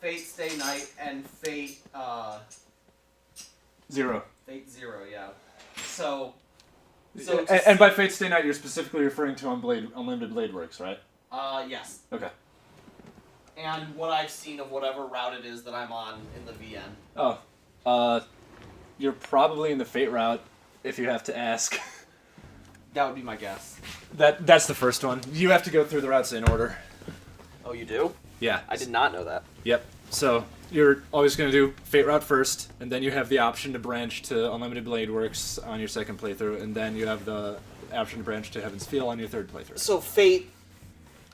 Fate Stay Night and Fate Zero. Fate Zero, yeah. So And by Fate Stay Night, you're specifically referring to Unlimited Blade Works, right? Yes. Okay. And what I've seen of whatever route it is that I'm on in the VN. Oh. You're probably in the Fate route, if you have to ask. That would be my guess. That's the first one. You have to go through the routes in order. Oh, you do? Yeah. I did not know that. Yep. So you're always going to do Fate route first, and then you have the option to branch to Unlimited Blade Works on your second playthrough, and then you have the option to branch to Heaven's Feel on your third playthrough. So Fate...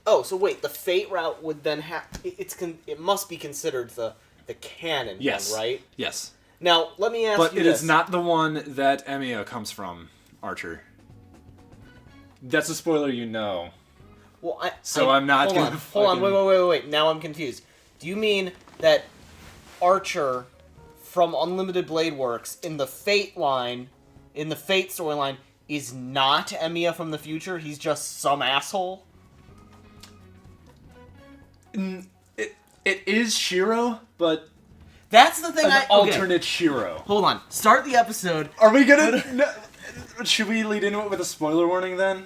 Oh, so wait, the Fate route would then have... It must be considered the canon Yes. one, right? Yes. Now, let me ask you But it is not the one that Emiya comes from, Archer. That's a spoiler you know. Well, I'm not gonna Hold on, wait. Now I'm confused. Do you mean that Archer from Unlimited Blade Works in the Fate line, in the Fate storyline, is not Emiya from the future? He's just some asshole? It is Shiro, but That's the thing an alternate Shiro. Hold on. Start the episode. Are we gonna... Should we lead into it with a spoiler warning, then?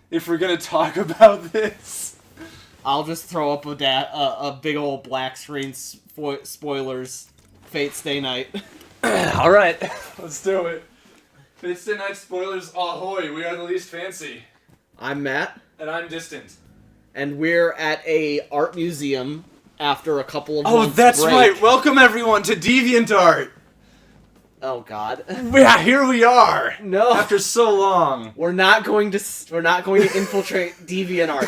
If we're gonna talk about this? I'll just throw up a big old black screen spoilers. Fate Stay Night. Alright, let's do it. Fate Stay Night spoilers ahoy, we are the least fancy. I'm Matt. And I'm Distant. And we're at a art museum after a couple of Oh, months that's break. right! Welcome everyone to DeviantArt! Oh God. Yeah, here we are! No. After so long. We're not going to infiltrate DeviantArt.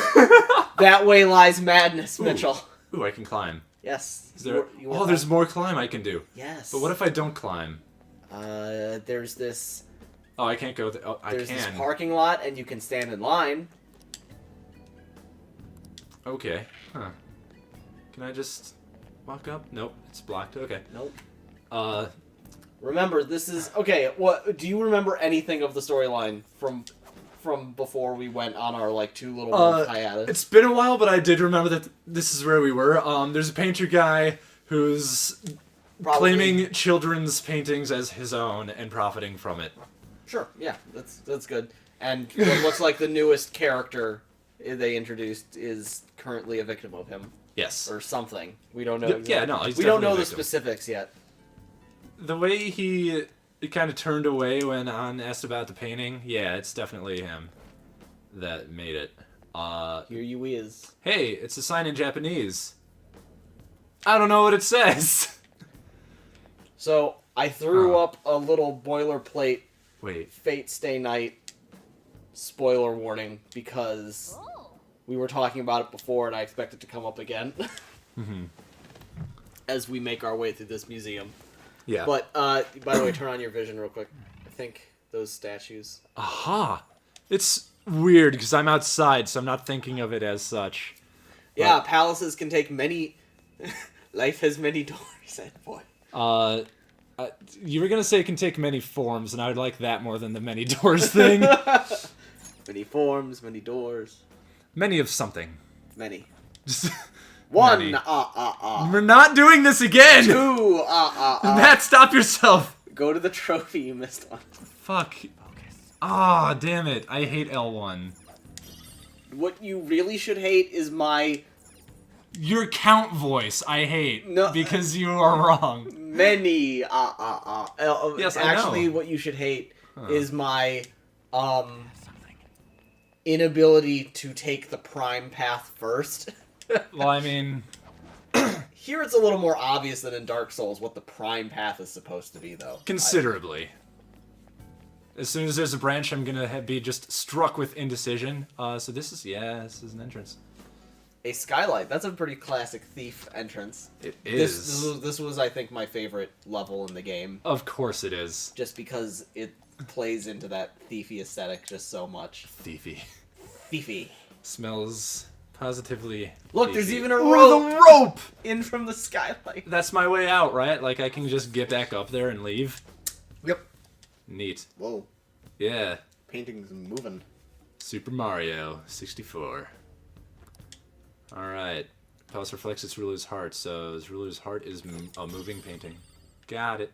That way lies madness, Mitchell. Ooh, I can climb. Yes. Is there... there's more climb I can do. Yes. But what if I don't climb? There's this... Oh, I can't go there. Oh, I can. There's this parking lot, and you can stand in line. Okay. Huh. Can I just walk up? Nope, it's blocked. Okay. Nope. Remember, this is... Okay, what... Do you remember anything of the storyline from before we went on our, like, 2 little month hiatus? It's been a while, but I did remember that this is where we were. There's a painter guy who's claiming children's paintings as his own and profiting from it. Sure, yeah, that's good. And what looks like the newest character they introduced is currently a victim of him. Yes. Or something. We don't know. Yeah, no, he's we don't definitely know a the victim. specifics yet. The way he kind of turned away when An asked about the painting, yeah, it's definitely him that made it. Here you is. Hey, it's a sign in Japanese. I don't know what it says. So, I threw up a little boilerplate Fate Stay Night spoiler warning because we were talking about it before and I expect it to come up again as we make our way through this museum. Yeah. But, by the way, turn on your vision real quick. I think those statues... Aha! It's weird because I'm outside, so I'm not thinking of it as such. Yeah, palaces can take many... Life has many doors, said boy. You were gonna say it can take many forms, and I would like that more than the many doors thing. Many forms, many doors. Many of something. Many. Just One, many. We're not doing this again! 2, Matt, stop yourself! Go to the trophy, you missed one. Fuck. Ah, damn it. I hate L1. What you really should hate is my... Your count voice, I hate. No. Because you are wrong. Many, Yes, I Actually, know. what you should hate is my, inability to take the prime path first. Well, I mean... Here it's a little more obvious than in Dark Souls what the prime path is supposed to be, though. Considerably. As soon as there's a branch, I'm gonna be just struck with indecision. So this is an entrance. A skylight. That's a pretty classic thief entrance. It is. This was, I think, my favorite level in the game. Of course it is. Just because it plays into that thiefy aesthetic just so much. Thiefy. Thiefy. Smells positively Look, thiefy. there's even a Ooh, rope! the rope! In from the skylight. That's my way out, right? Like, I can just get back up there and leave. Yep. Neat. Whoa. Yeah. Painting's moving. Super Mario 64. Alright. Palace reflects its ruler's heart, so its ruler's heart is a moving painting. Got it.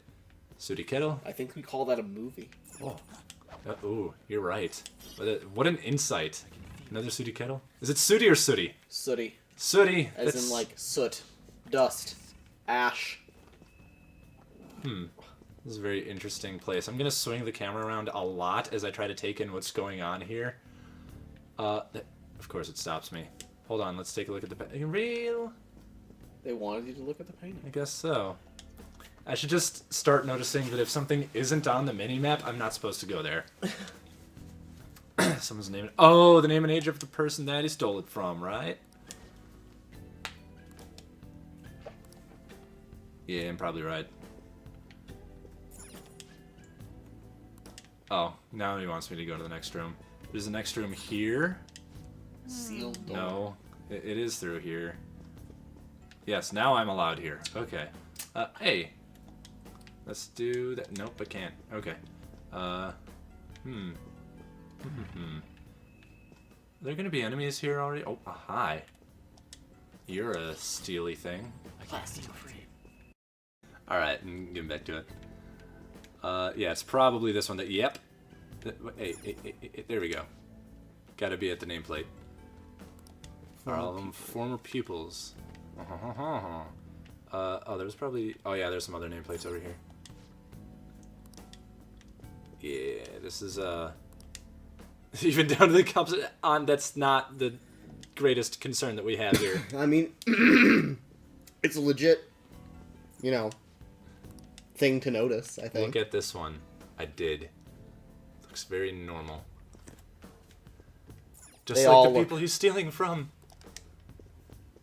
Sooty Kettle. I think we call that a movie. Oh. Ooh, you're right. What an insight. Another Sooty Kettle? Is it Sooty or Sooty? Sooty. Sooty. As in, like, soot, dust, ash. This is a very interesting place. I'm going to swing the camera around a lot as I try to take in what's going on here. Of course it stops me. Hold on, let's take a look at the painting. Real? They wanted you to look at the painting. I guess so. I should just start noticing that if something isn't on the mini-map, I'm not supposed to go there. Someone's name. Oh, the name and age of the person that he stole it from, right? Yeah, I'm probably right. Oh, now he wants me to go to the next room. There's the next room here. Sealed door. No, it is through here. Yes, now I'm allowed here. Okay. Hey. Let's do that. Nope, I can't. Okay. Are there gonna be enemies here already? Oh, hi. You're a steely thing. Plastic frame. Alright, getting back to it. Yeah, it's probably this one that. Yep. Hey, there we go. Gotta be at the nameplate. Are all of them former pupils? Oh, there's probably. Oh, yeah, there's some other nameplates over here. Yeah, this is, even down to the cops on. That's not the greatest concern that we have here. I mean, it's a legit, you know, thing to notice, I think. Look at this one. I did. Looks very normal. Just They like all the look- people he's stealing from.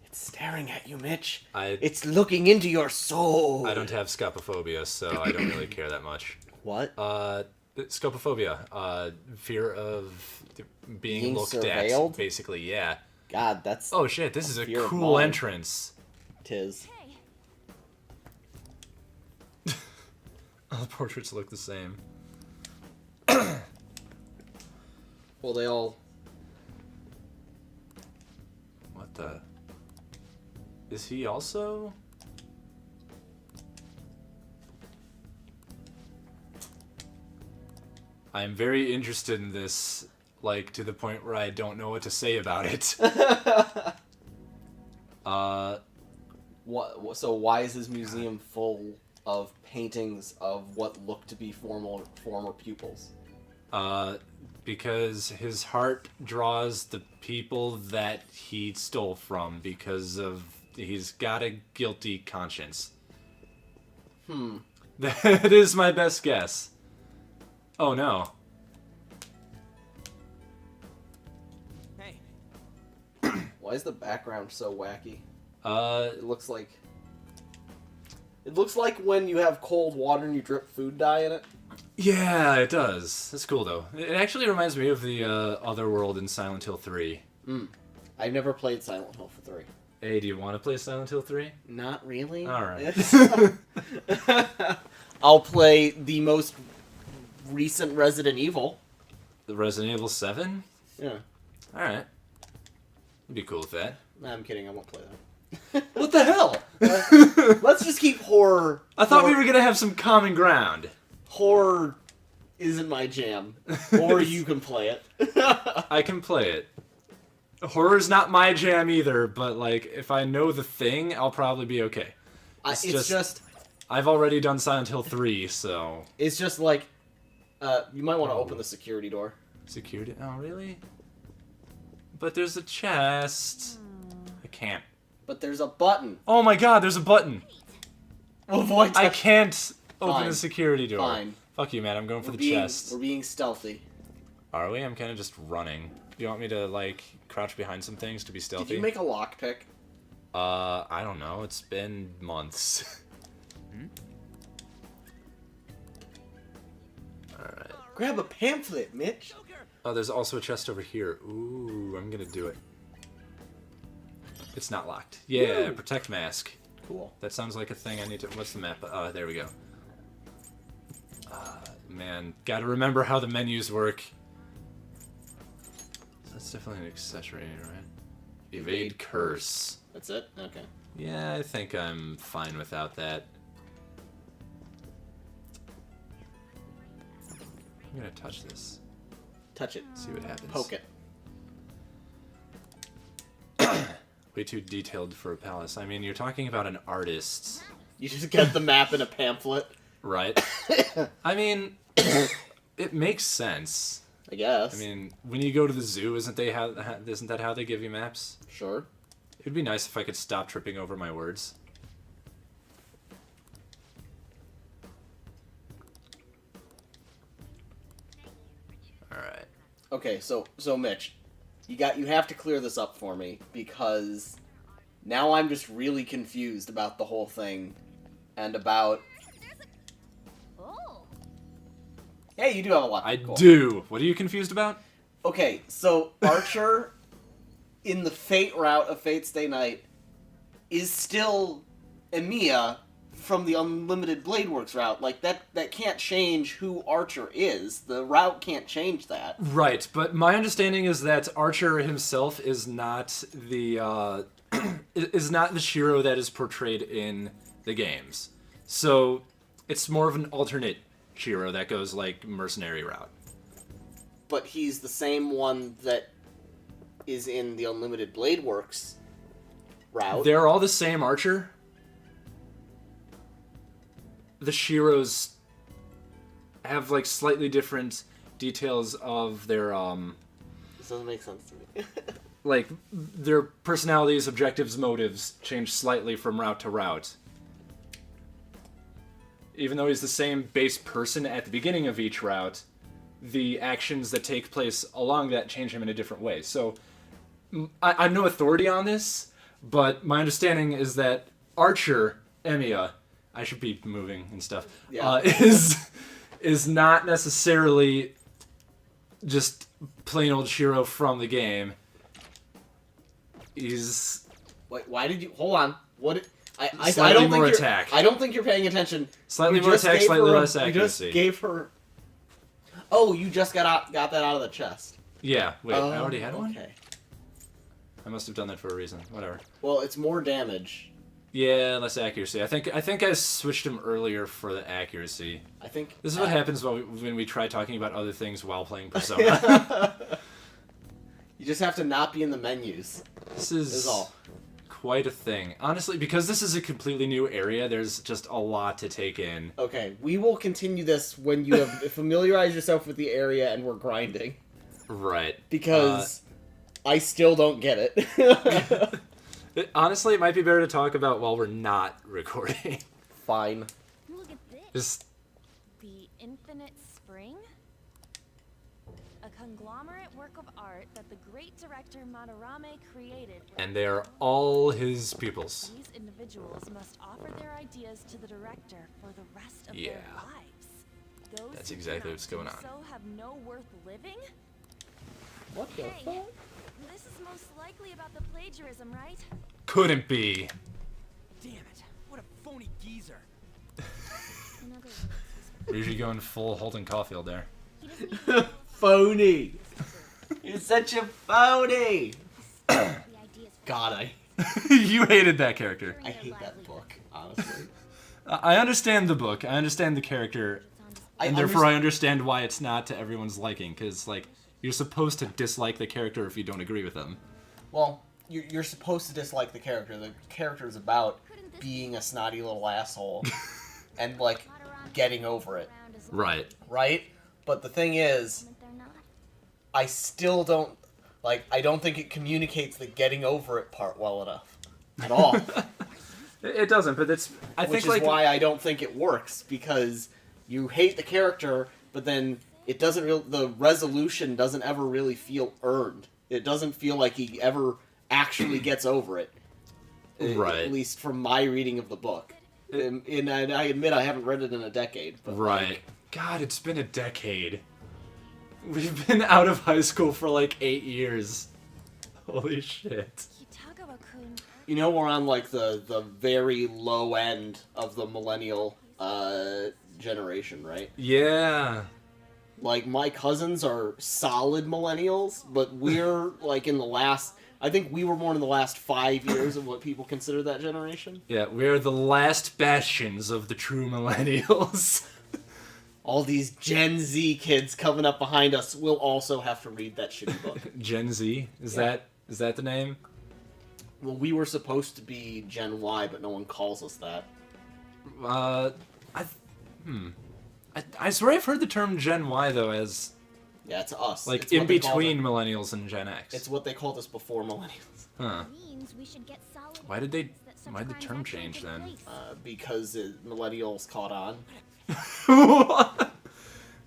It's staring at you, Mitch. I It's looking into your soul. don't have scopophobia, so I don't really care that much. What? Scopophobia. Fear of being Being looked surveilled? at, basically, yeah. God, that's Oh shit, this is a fear of cool mine. entrance. tis. All the portraits look the same. Well, they all. What the? Is he also? I'm very interested in this, like, to the point where I don't know what to say about it. What? So why is his museum full of paintings of what look to be former pupils? Because his heart draws the people that he stole from because of he's got a guilty conscience. That is my best guess. Oh no. Hey, Why is the background so wacky? Uh, It looks like. It looks like when you have cold water and you drip food dye in it. yeah, it does. That's cool though. It actually reminds me of the other world in Silent Hill 3. I've never played Silent Hill for 3. Hey, do you want to play Silent Hill 3? Not really. All right. I'll play the most recent Resident Evil. The Resident Evil 7? Yeah. All right. I'd be cool with that. Nah, I'm kidding. I won't play that. What the hell? Let's just keep horror. I thought we were gonna have some common ground. Horror isn't my jam. Or you can play it. I can play it. Horror's not my jam either, but like if I know the thing, I'll probably be okay. It's just I've already done Silent Hill 3, so it's just like you might want to open the security door. security. Oh, really? But there's a chest. I can't. But there's a button. Oh my god, there's a button. Avoid I touch- can't open Fine. the security door. Fine. Fuck you, man. I'm going for the being, chest. We're being stealthy. Are we? I'm kind of just running. Do you want me to like crouch behind some things to be stealthy? Did you make a lockpick? I don't know. It's been months. Alright. Grab a pamphlet, Mitch. Oh, there's also a chest over here. Ooh, I'm gonna do it. It's not locked. Yeah, Woo. protect mask. Cool. That sounds like a thing I need to... What's the map? There we go. Man, gotta remember how the menus work. That's definitely an accessory, right? Evade curse. That's it? Okay. Yeah, I think I'm fine without that. I'm gonna touch this. Touch it. See what happens. Poke it. Way too detailed for a palace. I mean, you're talking about an artist, You just get the map in a pamphlet, right? I mean, it makes sense. I guess. I mean, when you go to the zoo, isn't that how they give you maps? Sure. It'd be nice if I could stop tripping over my words. All right. Okay, so Mitch, you have to clear this up for me because now I'm just really confused about the whole thing and about. Oh. Yeah, you do have a lot. I Cool. do. What are you confused about? Okay, so Archer in the Fate route of Fate Stay Night is still Emiya from the Unlimited Blade Works route. Like that can't change who Archer is. The route can't change that. Right, but my understanding is that Archer himself is not the is not the Shiro that is portrayed in the games. So it's more of an alternate Shiro that goes like mercenary route. But he's the same one that is in the Unlimited Blade Works route. They're all the same Archer. The Shiros have like slightly different details of their This doesn't make sense to me. like their personalities, objectives, motives change slightly from route to route. Even though he's the same base person at the beginning of each route, the actions that take place along that change him in a different way. So I'm no authority on this, but my understanding is that Archer, Emiya, I should be moving and stuff, Yeah. is not necessarily just plain old Shiro from the game. He's Wait, why did you hold on? What? I Slightly don't more think attack. I don't think you're paying attention. Slightly You more just attack, gave slightly her less You accuracy. just gave her. Oh, you just got that out of the chest. Yeah, wait, I already had one? Okay. I must have done that for a reason. Whatever. Well, it's more damage. Yeah, less accuracy. I think I switched him earlier for the accuracy. I think This is what happens when we try talking about other things while playing Persona. You just have to not be in the menus. This Is is all. quite a thing. Honestly, because this is a completely new area, there's just a lot to take in. Okay, we will continue this when you have familiarized yourself with the area and we're grinding. Right. Because I still don't get it. Honestly, it might be better to talk about while we're not recording. Fine. Look at this. Just The Infinite Spring? A conglomerate work of art that the great director Madarame created. and they are all his pupils. These individuals must offer their ideas to the director for the rest of Yeah. their lives. Those That's who exactly cannot what's going do on. So have no worth living? What the Hey, fuck? this is most likely about the plagiarism, right? Couldn't be. Damn it! What a phony geezer. In other words, We're usually going full Holden Caulfield there. he doesn't even Phony! You're such a phony! the ideas for God, You hated that character. I hate that book, honestly. I understand the book. I understand the character, and therefore I understand why it's not to everyone's liking. Because like you're supposed to dislike the character if you don't agree with them. Well, you're supposed to dislike the character. The character is about being a snotty little asshole and, like, getting over it, around as Right. right? But the thing is, they're not. I still don't, like, I don't think it communicates the getting over it part well enough. At all. It doesn't, but it's. I Which think is like why I don't think it works, because you hate the character, but then it doesn't the resolution doesn't ever really feel earned. It doesn't feel like he ever actually gets over it. Right. At least from my reading of the book. And I admit I haven't read it in a decade. But Right. like, God, it's been a decade. We've been out of high school for like 8 years. Holy shit. Kitagawa-kun. you know, we're on like the very low end of the millennial generation, right? Yeah. Like, my cousins are solid millennials, but we're, like, in the last... I think we were born in the last 5 years of what people consider that generation. Yeah, we're the last bastions of the true millennials. All these Gen Z kids coming up behind us will also have to read that shitty book. Gen Z? Is Yeah. that the name? Well, we were supposed to be Gen Y, but no one calls us that. I swear I've heard the term Gen Y though as Yeah, it's us. like It's in what they called between it. millennials and Gen X. It's what they called us before millennials. Huh. Means we should get solid Why did they? evidence that such Why'd the crimes term actually change took then? place. Because millennials caught on.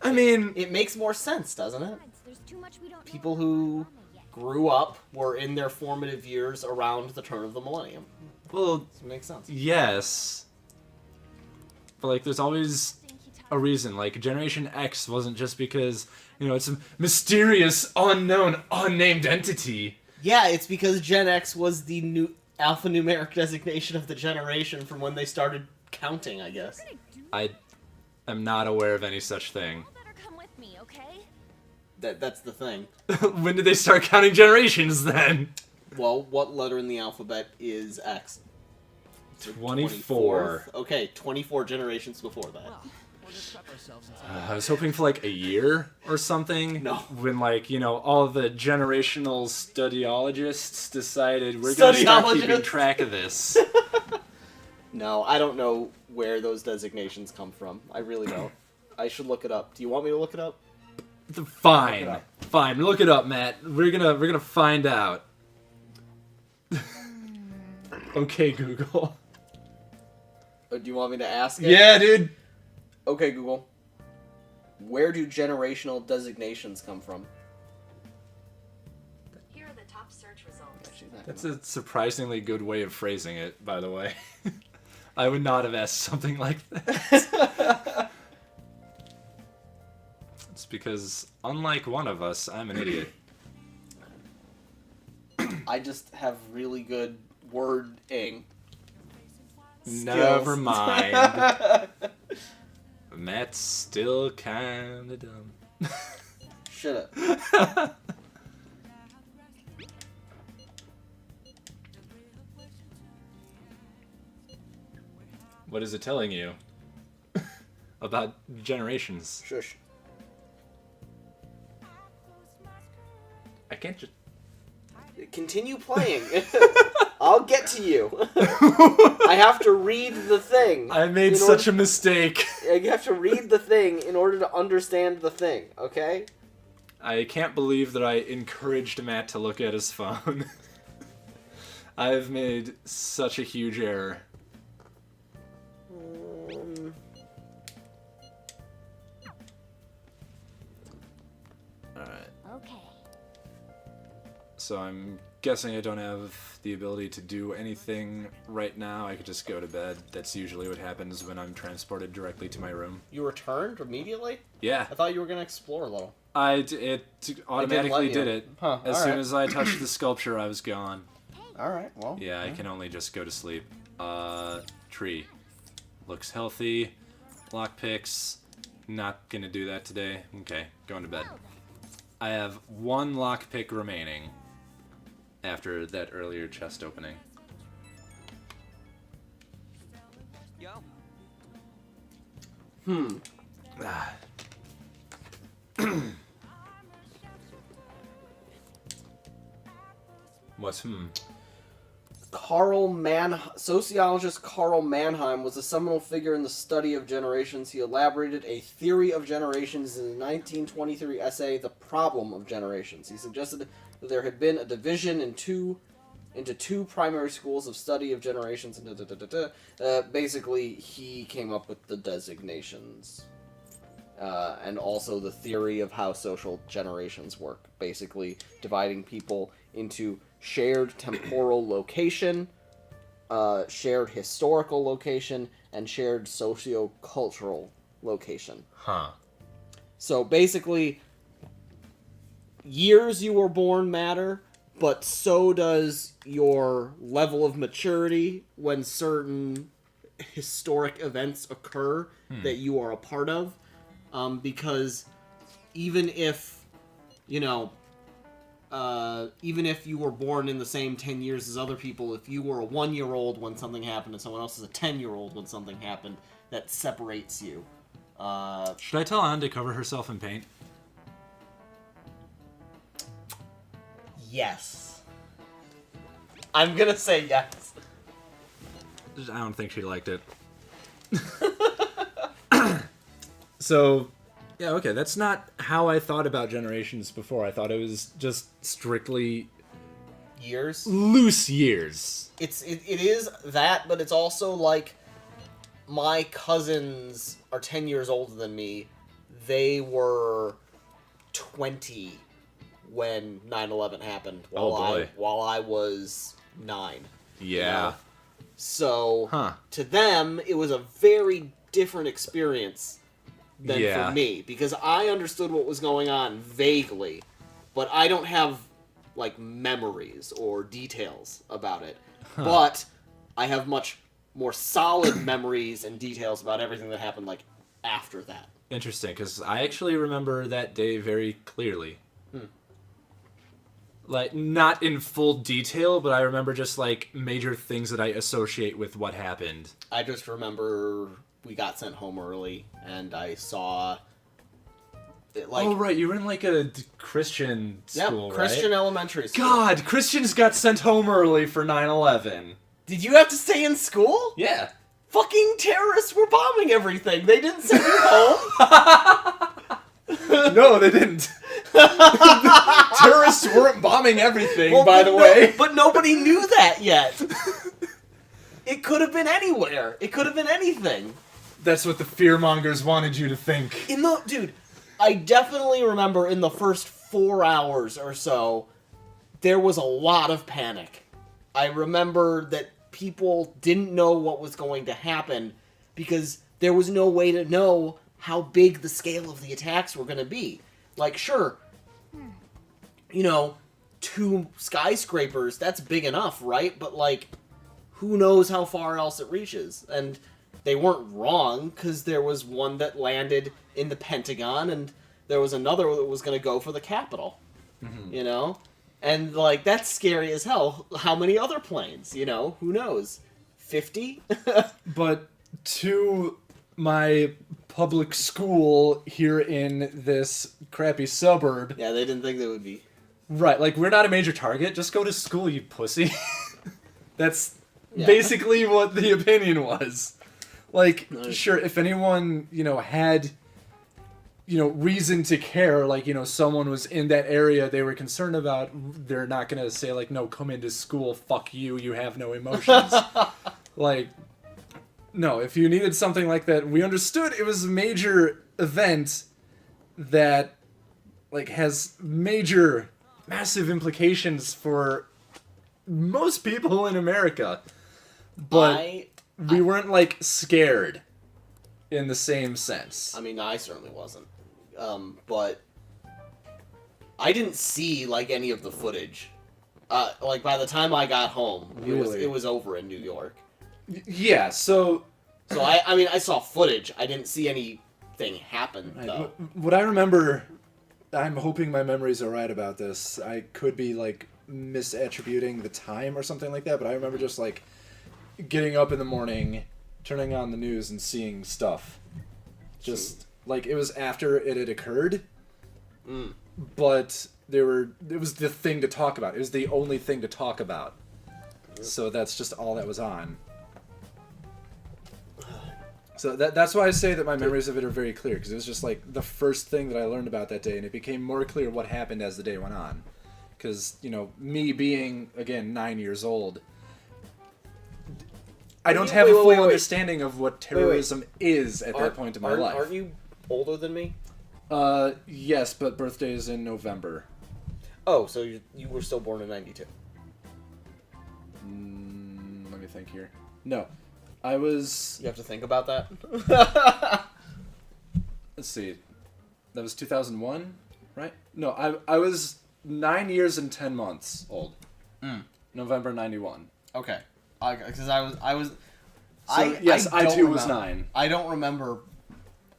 I mean, It makes more sense, doesn't it? Besides, there's too much we don't know People about who Marama yet. grew up were in their formative years around the turn of the millennium. well, Does it make sense? yes, but like, there's always Think he talked a reason. Like, Generation X wasn't just because it's a mysterious, unknown, unnamed entity. Yeah, it's because Gen X was the new alphanumeric designation of the generation from when they started counting, I guess. I am not aware of any such thing. You better come with me, okay? That's the thing. When did they start counting generations then? Well, what letter in the alphabet is X? 24. 24th? Okay, 24 generations before that. Well, we'll just prep ourselves and I was hoping for like a year or something. No. When all the generational studiologists decided we're going to start keeping Studiologists? track of this. No, I don't know where those designations come from. I really don't. I should look it up. Do you want me to look it up? Fine. Look it up. Fine. Look it up, Matt. We're gonna find out. Okay, Google. Or do you want me to ask it? Yeah, dude. Okay, Google. Where do generational designations come from? Here are the top search results. She's not That's gonna- a surprisingly good way of phrasing it, by the way. I would not have asked something like that. It's because, unlike one of us, I'm an idiot. I just have really good wording. Never skills. mind. Matt's still kinda dumb. Shut up. What is it telling you? About generations? Shush. I can't just... Continue playing. I'll get to you. I have to read the thing. I made in such order- a mistake. You have to read the thing in order to understand the thing, okay? I can't believe that I encouraged Matt to look at his phone. I've made such a huge error. Alright, Okay. so I'm guessing I don't have the ability to do anything right now. I could just go to bed. That's usually what happens when I'm transported directly to my room. You returned immediately? Yeah, I thought you were going to explore a little. it automatically you. did it. Huh, As soon alright. as I touched the sculpture, I was gone. Alright, well. Yeah, I can only just go to sleep. Tree. Looks healthy. Lockpicks. Not gonna do that today. Okay, going to bed. I have one lockpick remaining after that earlier chest opening. Yo, Ah. What's Sociologist Karl Mannheim was a seminal figure in the study of generations. He elaborated a theory of generations in the 1923 essay, The Problem of Generations. He suggested that there had been a division into two primary schools of study of generations. And basically, he came up with the designations. And also the theory of how social generations work. Basically, dividing people into shared temporal location, shared historical location, and shared socio-cultural location. Huh. So basically, years you were born matter, but so does your level of maturity when certain historic events occur that you are a part of. Because even if, even if you were born in the same 10 years as other people, if you were a 1-year-old when something happened and someone else is a 10-year-old when something happened, that separates you. Should I tell Anne to cover herself in paint? Yes. I'm gonna say yes. I don't think she liked it. So, yeah, okay, that's not how I thought about Generations before. I thought it was just strictly Years? loose years. It is that, but it's also like my cousins are 10 years older than me. They were 20 when 9/11 happened Oh, boy. while I was 9. Yeah. So Huh. to them, it was a very different experience than Yeah. for me, because I understood what was going on vaguely, but I don't have like memories or details about it. But I have much more solid memories and details about everything that happened like after that. Interesting, because I actually remember that day very clearly. Like, not in full detail, but I remember just, like, major things that I associate with what happened. I just remember we got sent home early, and I saw it, like, Oh, right, you were in, like, a Christian school, Christian right? elementary school. God, Christians got sent home early for 9/11. Did you have to stay in school? Yeah. Fucking terrorists were bombing everything. They didn't send you home. No, they didn't. Terrorists weren't bombing everything, Well, by but the way. but nobody knew that yet. It could have been anywhere. It could have been anything. That's what the fearmongers wanted you to think. Dude, I definitely remember in the first 4 hours or so, there was a lot of panic. I remember that people didn't know what was going to happen because there was no way to know how big the scale of the attacks were going to be. Like, sure, 2 skyscrapers, that's big enough, right? But, like, who knows how far else it reaches? And they weren't wrong, because there was one that landed in the Pentagon, and there was another that was going to go for the Capitol. And, like, that's scary as hell. How many other planes, Who knows? 50? But to my public school here in this crappy suburb, Yeah, they didn't think they would be. right, like, we're not a major target. Just go to school, you pussy. That's Yeah. basically what the opinion was. Like, Nice. sure, if anyone, had, reason to care, like, someone was in that area they were concerned about, they're not gonna say, like, no, come into school, fuck you, you have no emotions. Like, no, if you needed something like that, we understood it was a major event that, like, has massive implications for most people in America. But we weren't, like, scared in the same sense. I mean, I certainly wasn't. But I didn't see, like, any of the footage. Like, by the time I got home, Really? it was over in New York. Yeah, so So, I mean, I saw footage. I didn't see anything happen, though. what I remember, I'm hoping my memories are right about this. I could be, like, misattributing the time or something like that, but I remember just, like, getting up in the morning, turning on the news, and seeing stuff. Just, like, it was after it had occurred, but it was the thing to talk about. It was the only thing to talk about. So that's just all that was on. So that's why I say that my memories of it are very clear, because it was just, like, the first thing that I learned about that day, and it became more clear what happened as the day went on. Because, me being, again, 9 years old, I don't have a full understanding of what terrorism is at that point in my life. Aren't you older than me? Yes, but birthday is in November. Oh, so you were still born in 92. Let me think here. No. I was... You have to think about that? Let's see. That was 2001, right? No, I was 9 years and 10 months old. November 91. Okay. Because I was... So, I too was 9. I don't remember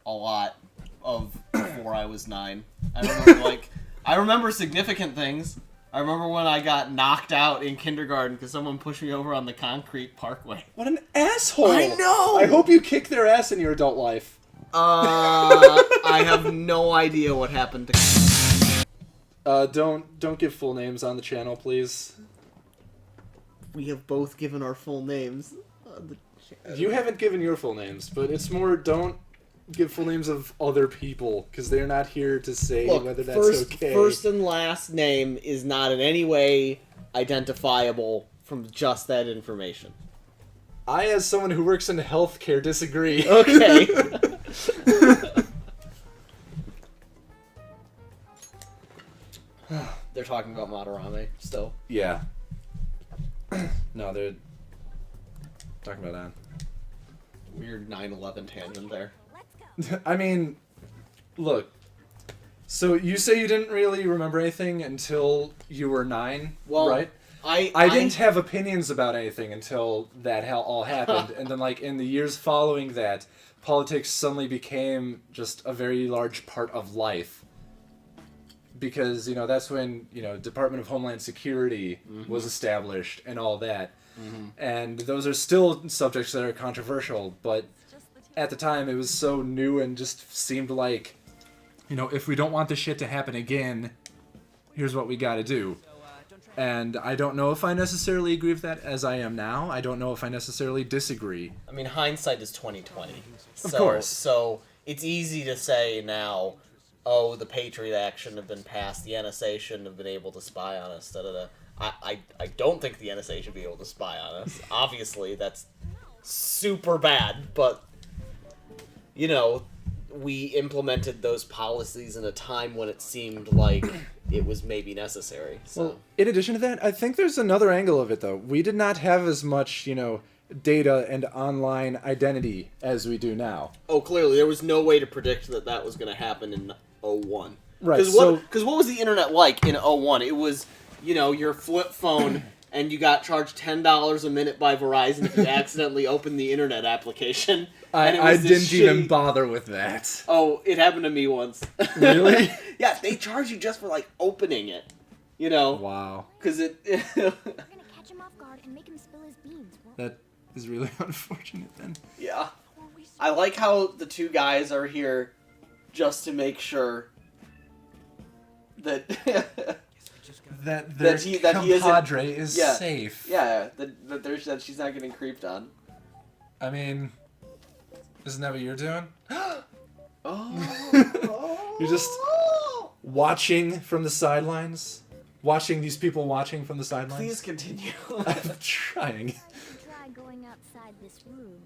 a lot of before I was 9. I remember, I remember significant things. I remember when I got knocked out in kindergarten because someone pushed me over on the concrete parkway. What an asshole! I know! I hope you kick their ass in your adult life. I have no idea what happened to... Don't give full names on the channel, please. We have both given our full names. On the You haven't given your full names, but it's more don't give full names of other people, because they're not here to say Look, whether that's okay. first and last name is not in any way identifiable from just that information. I, as someone who works in healthcare, disagree. Okay. They're talking about Madarame still. Yeah. No, they're talking about Anne. Weird 9/11 tangent there. Let's go. I mean, look. So you say you didn't really remember anything until you were 9, Well, right? I didn't have opinions about anything until that all happened, and then like in the years following that, politics suddenly became just a very large part of life. Because, you know, that's when, you know, Department of Homeland Security was established and all that. And those are still subjects that are controversial, but Just the two. at the time it was so new and just seemed like, you know, if we don't want this shit to happen again, here's what we gotta do. So, don't try. And I don't know if I necessarily agree with that as I am now. I don't know if I necessarily disagree. I mean, hindsight is 20/20. Of course. So it's easy to say now, oh, the Patriot Act shouldn't have been passed. The NSA shouldn't have been able to spy on us. Da da da. I don't think the NSA should be able to spy on us. Obviously, that's super bad. But you know, we implemented those policies in a time when it seemed like it was maybe necessary. So. Well, in addition to that, I think there's another angle of it, though. We did not have as much, you know, data and online identity as we do now. Oh, clearly, there was no way to predict that that was going to happen in 01. Right, Because what was the internet like in 01? It was, you know, your flip phone, and you got charged $10 a minute by Verizon if you accidentally opened the internet application. And it I was this didn't even shitty- bother with that. Oh, it happened to me once. Really? Yeah, they charge you just for, like, opening it. You know? Wow. Because it... We're gonna catch him off guard and make him spill his beans. That is really unfortunate, then. yeah. Were we so I like how the two guys are here just to make sure that... Just got That That he- that he isn't- compadre is yeah. safe. yeah, that she's not getting creeped on. I mean, isn't that what you're doing? Oh. You're just watching from the sidelines? Watching these people watching from the sidelines? Please continue. I'm trying. try going outside this room?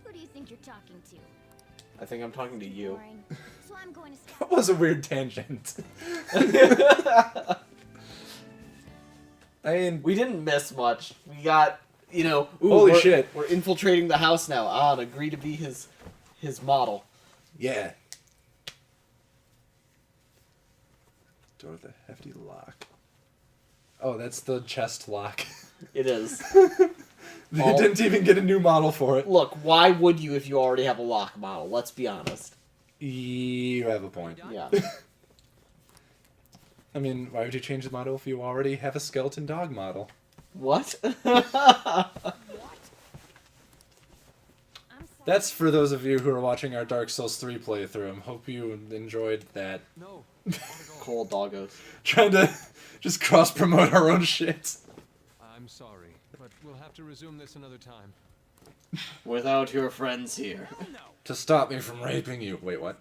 Who do you think you're talking to? I think I'm talking to you. Boring. So I'm going to stop. That was a weird tangent. I mean, We didn't miss much. We got, you know, Holy we're- shit. We're infiltrating the house now. Ah, and agree to be his model. yeah. Door with a hefty lock. Oh, that's the chest lock. It is. They All- didn't even get a new model for it. Look, why would you if you already have a lock model? Let's be honest. You have a point. Yeah. I mean, why would you change the model if you already have a skeleton dog model? What? I'm sorry. That's for those of you who are watching our Dark Souls 3 playthrough. I hope you enjoyed that. no. Cold doggos. Trying to just cross-promote our own shit. I'm sorry, but we'll have to resume this another time. Without your friends here. To stop me from raping you. Wait, what?